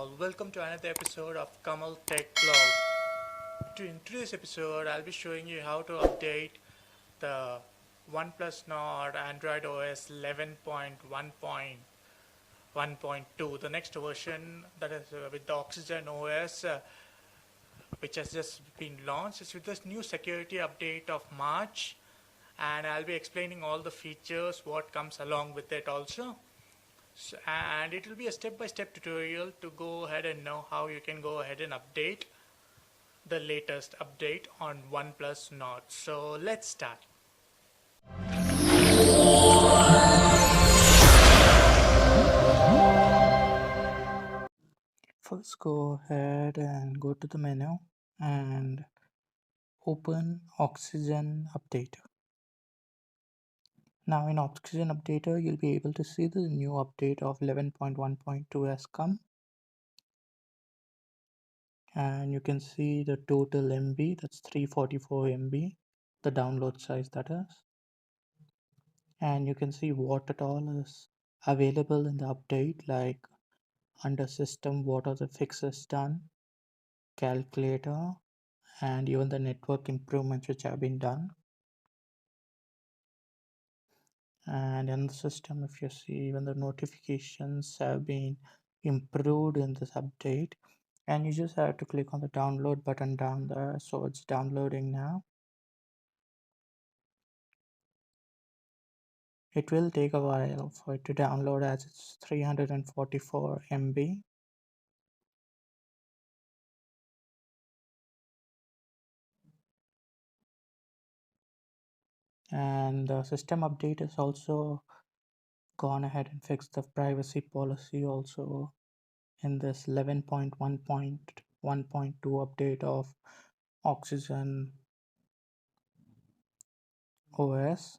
all, welcome to another episode of Kamal Tech Vlog. In today's episode, I'll be showing you how to update the OnePlus Nord Android OS 11.1.1.2, the next version that is with the Oxygen OS, which has just been launched. It's with this new security update of March, and I'll be explaining all the features, what comes along with it also. And it will be a step-by-step tutorial to go ahead and know how you can go ahead and update the latest update on OnePlus Nord. So let's start. First, go ahead and go to the menu and open Oxygen Updater. Now in Oxygen Updater, you'll be able to see the new update of 11.1.2 has come. And you can see the total MB, that's 344 MB, the download size that is. And you can see what at all is available in the update, like under system, what are the fixes done, calculator, and even the network improvements which have been done. And in the system, if you see, even the notifications have been improved in this update. And you just have to click on the download button down there. So it's downloading now. It will take a while for it to download as it's 344 MB. And the system update has also gone ahead and fixed the privacy policy also in this 11.1.1.2 update of Oxygen OS.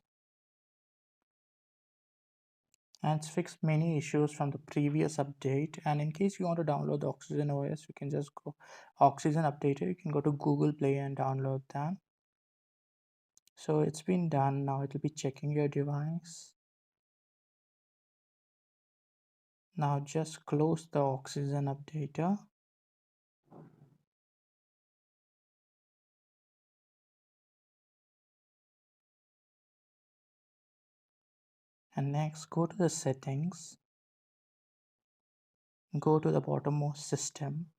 And it's fixed many issues from the previous update. And in case you want to download the Oxygen OS, you can just go Oxygen Updater. You can go to Google Play and download that. So it's been done. Now it will be checking your device. Now just close the Oxygen Updater. And next go to the settings. Go to the bottommost system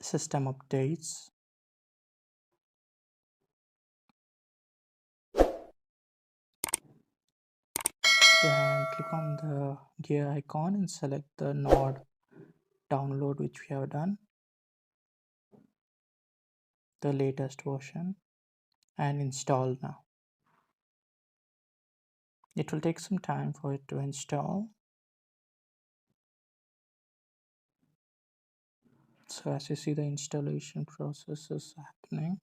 updates. Then click on the gear icon and select the Nord download which we have done, the latest version, and install now. It will take some time for it to install. So as you see, the installation process is happening.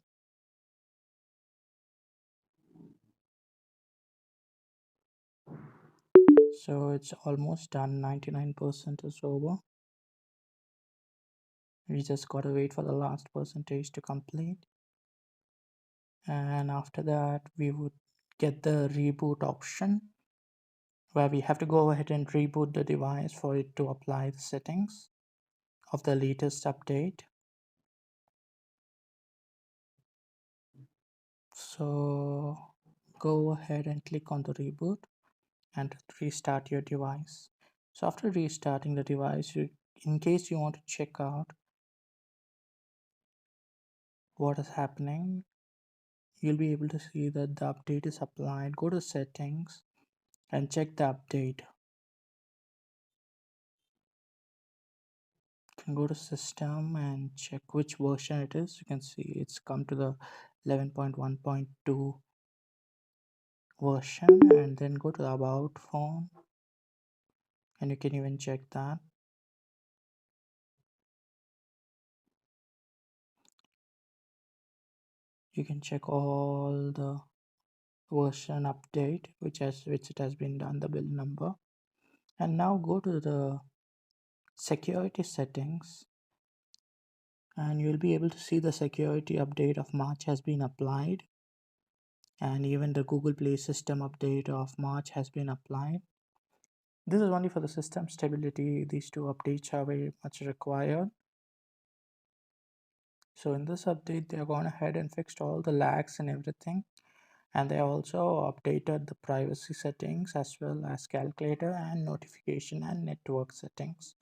So it's almost done, 99% is over. We just gotta wait for the last percentage to complete. And after that, we would get the reboot option where we have to go ahead and reboot the device for it to apply the settings of the latest update. So go ahead and click on the reboot and restart your device. So after restarting the device, in case you want to check out what is happening, you'll be able to see that the update is applied. Go to settings and check the update. You can go to system and check which version it is. You can see it's come to the 11.1.2 version, and then go to the about phone and you can even check that. You can check all the version update which it has been done, the build number. And now go to the security settings and you'll be able to see the security update of March has been applied, and even the Google Play system update of March has been applied. This is only for the system stability. These two updates are very much required. So in this update, they have gone ahead and fixed all the lags and everything. And they also updated the privacy settings as well as calculator and notification and network settings.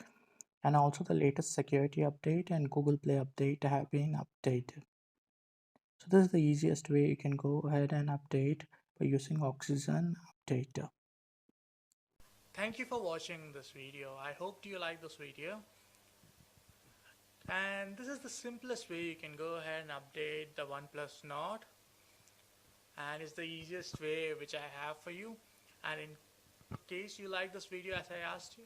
And also the latest security update and Google Play update have been updated. So this is the easiest way you can go ahead and update by using Oxygen Updater. Thank you for watching this video. I hope you like this video. And this is the simplest way you can go ahead and update the OnePlus Nord. And it's the easiest way which I have for you. And in case you like this video as I asked you,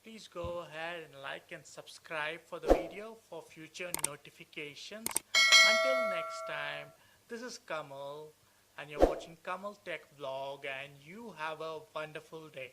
please go ahead and like and subscribe for the video for future notifications. Until next time, this is Kamal and you're watching Kamal Tech Vlog, and you have a wonderful day.